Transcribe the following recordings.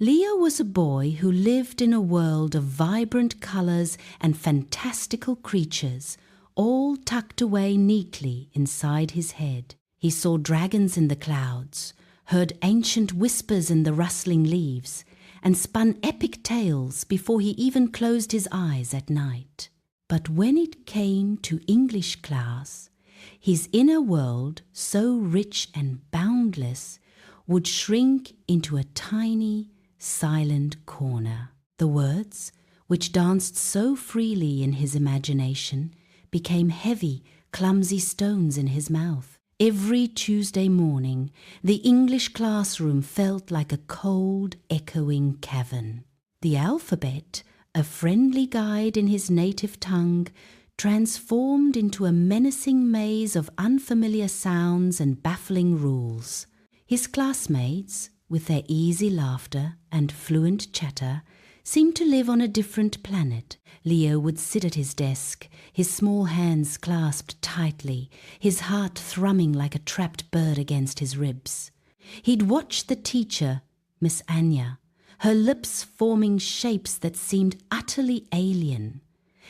Leo was a boy who lived in a world of vibrant colors and fantastical creatures, all tucked away neatly inside his head. He saw dragons in the clouds, heard ancient whispers in the rustling leaves, and spun epic tales before he even closed his eyes at night. But when it came to English class, his inner world, so rich and boundless, would shrink into a tiny, silent corner. The words, which danced so freely in his imagination, became heavy, clumsy stones in his mouth. Every Tuesday morning, the English classroom felt like a cold, echoing cavern. The alphabet, a friendly guide in his native tongue, transformed into a menacing maze of unfamiliar sounds and baffling rules. His classmates, with their easy laughter and fluent chatter, seemed to live on a different planet. Leo would sit at his desk, his small hands clasped tightly, his heart thrumming like a trapped bird against his ribs. He'd watch the teacher, Miss Anya, her lips forming shapes that seemed utterly alien,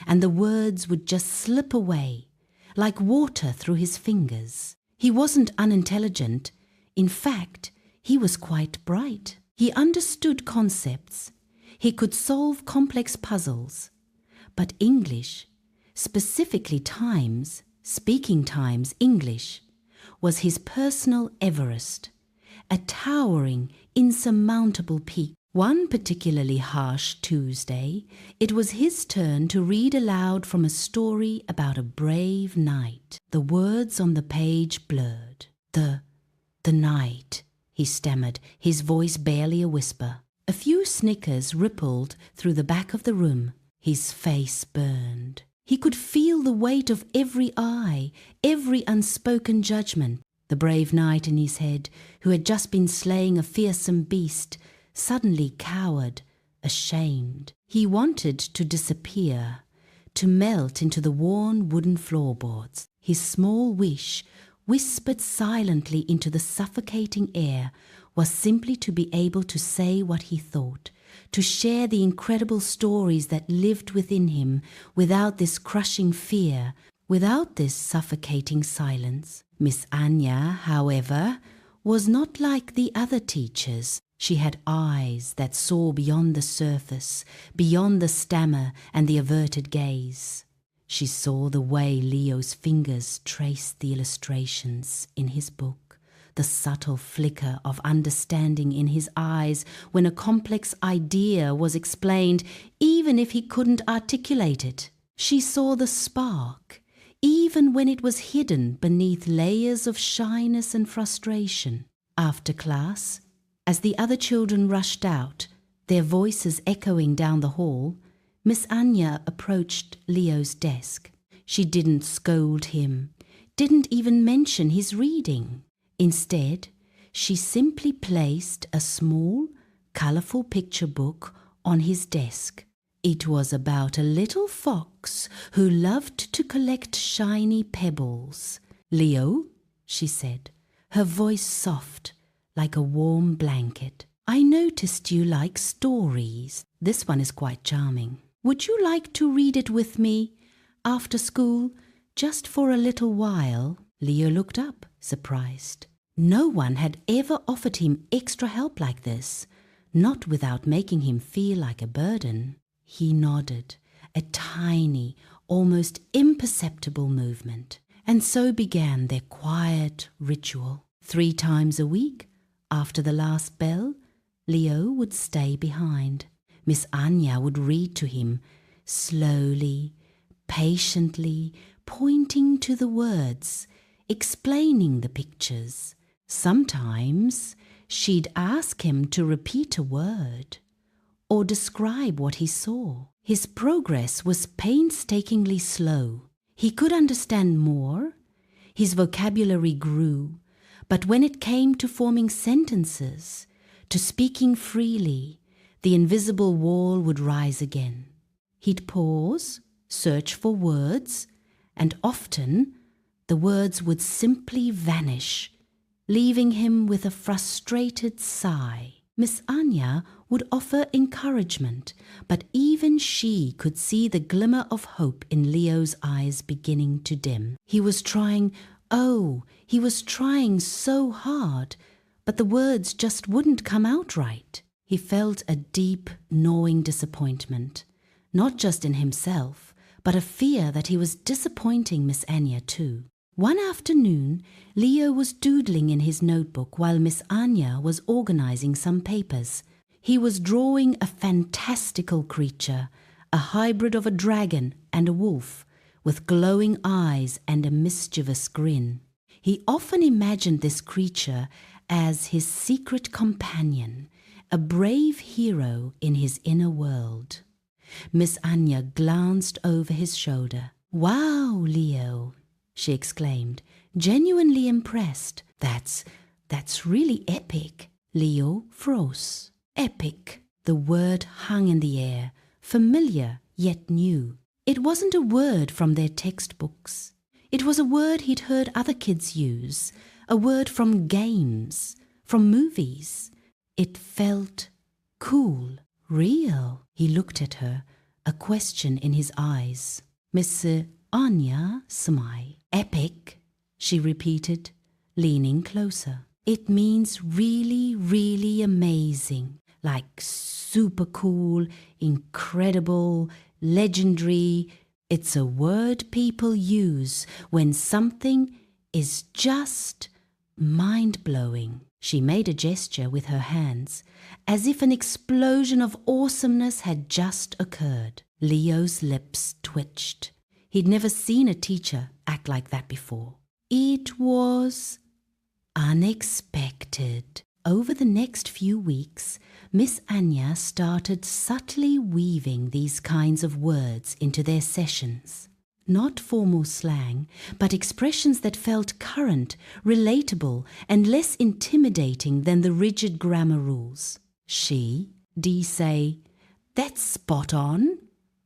and the words would just slip away, like water through his fingers. He wasn't unintelligent. In fact, he was quite bright. He understood concepts. He could solve complex puzzles. But English, specifically Times, speaking Times English, was his personal Everest, a towering, insurmountable peak. One particularly harsh Tuesday, it was his turn to read aloud from a story about a brave knight. The words on the page blurred. The night, he stammered, his voice barely a whisper. A few snickers rippled through the back of the room. His face burned. He could feel the weight of every eye, every unspoken judgment. The brave knight in his head, who had just been slaying a fearsome beast, suddenly cowered, ashamed. He wanted to disappear, to melt into the worn wooden floorboards. His small wish, whispered silently into the suffocating air, was simply to be able to say what he thought, to share the incredible stories that lived within him without this crushing fear, without this suffocating silence. Miss Anya, however, was not like the other teachers. She had eyes that saw beyond the surface, beyond the stammer and the averted gaze. She saw the way Leo's fingers traced the illustrations in his book, the subtle flicker of understanding in his eyes when a complex idea was explained, even if he couldn't articulate it. She saw the spark, even when it was hidden beneath layers of shyness and frustration. After class, as the other children rushed out, their voices echoing down the hall, Miss Anya approached Leo's desk. She didn't scold him, didn't even mention his reading. Instead, she simply placed a small, colorful picture book on his desk. It was about a little fox who loved to collect shiny pebbles. "Leo," she said, her voice soft, like a warm blanket, "I noticed you like stories. This one is quite charming. Would you like to read it with me after school, just for a little while?" Leo looked up, surprised. No one had ever offered him extra help like this, not without making him feel like a burden. He nodded, a tiny, almost imperceptible movement. And so began their quiet ritual. 3 times a week, after the last bell, Leo would stay behind. Miss Anya would read to him, slowly, patiently, pointing to the words, explaining the pictures. Sometimes she'd ask him to repeat a word or describe what he saw. His progress was painstakingly slow. He could understand more, his vocabulary grew, but when it came to forming sentences, to speaking freely, the invisible wall would rise again. He'd pause, search for words, and often the words would simply vanish, leaving him with a frustrated sigh. Miss Anya would offer encouragement, but even she could see the glimmer of hope in Leo's eyes beginning to dim. He was trying so hard, but the words just wouldn't come out right. He felt a deep, gnawing disappointment, not just in himself, but a fear that he was disappointing Miss Anya too. One afternoon, Leo was doodling in his notebook while Miss Anya was organizing some papers. He was drawing a fantastical creature, a hybrid of a dragon and a wolf, with glowing eyes and a mischievous grin. He often imagined this creature as his secret companion, a brave hero in his inner world. Miss Anya glanced over his shoulder. "Wow, Leo," she exclaimed, genuinely impressed. That's really epic." Leo froze. Epic. The word hung in the air, familiar yet new. It wasn't a word from their textbooks. It was a word he'd heard other kids use, a word from games, from movies. It felt cool, real. He looked at her, a question in his eyes. "Miss Anya smiled. Epic," she repeated, leaning closer. "It means really, really amazing, like super cool, incredible, legendary. It's a word people use when something is just mind-blowing." She made a gesture with her hands, as if an explosion of awesomeness had just occurred. Leo's lips twitched. He'd never seen a teacher act like that before. It was unexpected. Over the next few weeks, Miss Anya started subtly weaving these kinds of words into their sessions. Not formal slang, but expressions that felt current, relatable, and less intimidating than the rigid grammar rules. She'd say, "That's spot on,"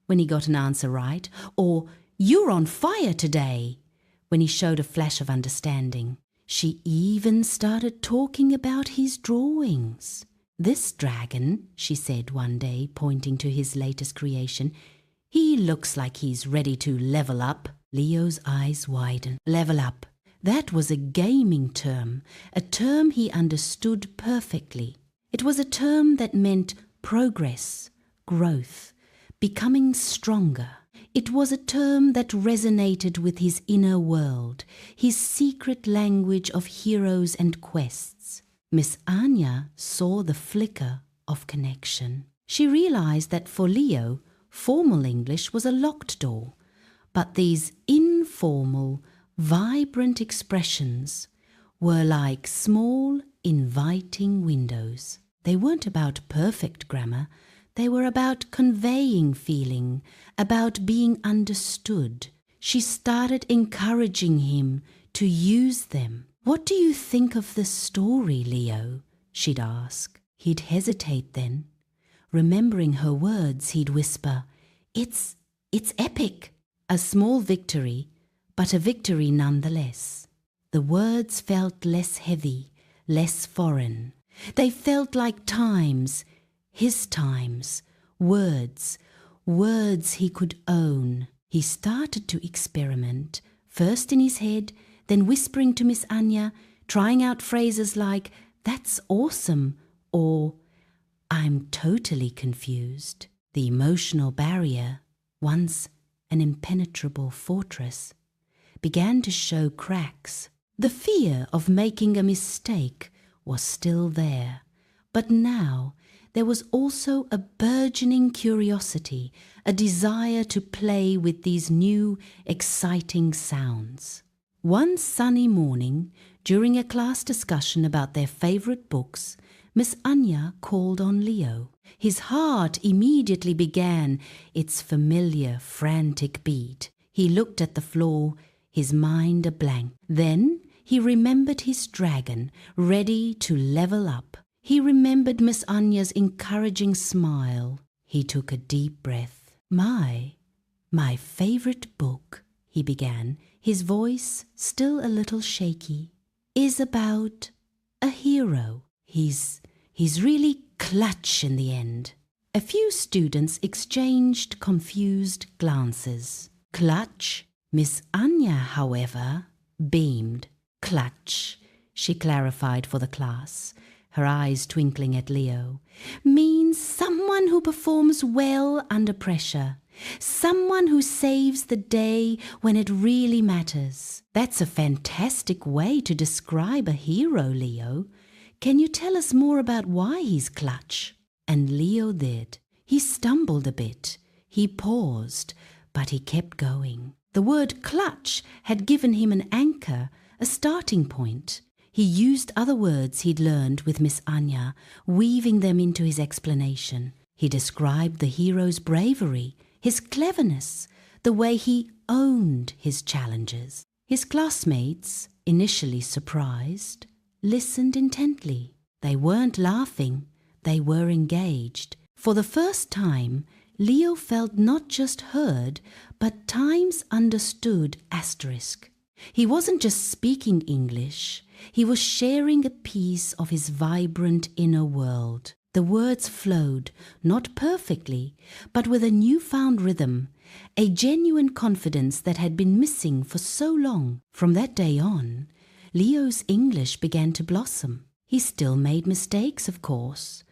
when he got an answer right, or "You're on fire today," when he showed a flash of understanding. She even started talking about his drawings. "This dragon," she said one day, pointing to his latest creation, "he looks like he's ready to level up." Leo's eyes widened. Level up. That was a gaming term, a term he understood perfectly. It was a term that meant progress, growth, becoming stronger. It was a term that resonated with his inner world, his secret language of heroes and quests. Miss Anya saw the flicker of connection. She realized that for Leo, formal English was a locked door, but these informal, vibrant expressions were like small, inviting windows. They weren't about perfect grammar. They were about conveying feeling, about being understood. She started encouraging him to use them. "What do you think of the story, Leo?" she'd ask. He'd hesitate then. Remembering her words, he'd whisper, It's epic." A small victory, but a victory nonetheless. The words felt less heavy, less foreign. They felt like times, his times, words he could own. He started to experiment, first in his head, then whispering to Miss Anya, trying out phrases like, "That's awesome," or "I'm totally confused." The emotional barrier, once an impenetrable fortress, began to show cracks. The fear of making a mistake was still there, but now there was also a burgeoning curiosity, a desire to play with these new, exciting sounds. One sunny morning, during a class discussion about their favorite books, Miss Anya called on Leo. His heart immediately began its familiar, frantic beat. He looked at the floor, his mind a blank. Then he remembered his dragon, ready to level up. He remembered Miss Anya's encouraging smile. He took a deep breath. My favorite book," he began, his voice still a little shaky, "is about a hero. He's really clutch in the end. A few students exchanged confused glances. Clutch? Miss Anya, however, beamed. Clutch, she clarified for the class, her eyes twinkling at Leo, means someone who performs well under pressure, someone who saves the day when it really matters. That's a fantastic way to describe a hero, Leo. Can you tell us more about why he's clutch? And Leo did. He stumbled a bit. He paused, but he kept going. The word clutch had given him an anchor, a starting point. He used other words he'd learned with Miss Anya, weaving them into his explanation. He described the hero's bravery, his cleverness, the way he owned his challenges. His classmates, initially surprised, listened intently. They weren't laughing, they were engaged. For the first time, Leo felt not just heard, but times understood asterisk. He wasn't just speaking English, he was sharing a piece of his vibrant inner world. The words flowed, not perfectly, but with a newfound rhythm, a genuine confidence that had been missing for so long. From that day on, Leo's English began to blossom. He still made mistakes, of course,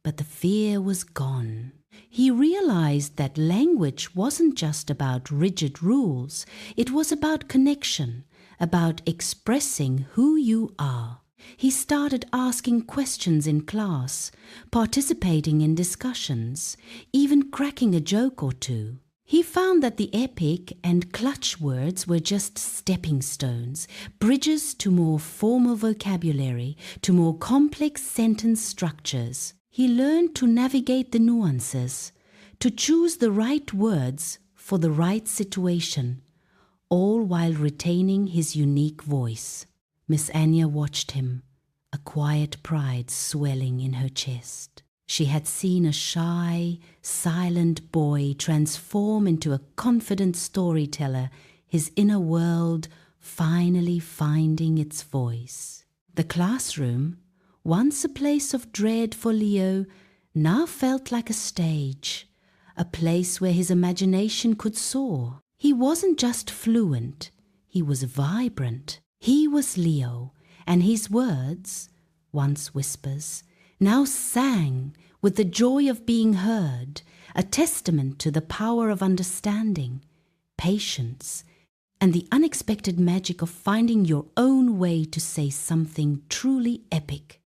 but the fear was gone. He realized that language wasn't just about rigid rules, it was about connection, about expressing who you are. He started asking questions in class, participating in discussions, even cracking a joke or two. He found that the epic and clutch words were just stepping stones, bridges to more formal vocabulary, to more complex sentence structures. He learned to navigate the nuances, to choose the right words for the right situation, all while retaining his unique voice. Miss Anya watched him, a quiet pride swelling in her chest. She had seen a shy, silent boy transform into a confident storyteller, his inner world finally finding its voice. The classroom, once a place of dread for Leo, now felt like a stage, a place where his imagination could soar. He wasn't just fluent, he was vibrant. He was Leo, and his words, once whispers, now sang with the joy of being heard, a testament to the power of understanding, patience, and the unexpected magic of finding your own way to say something truly epic.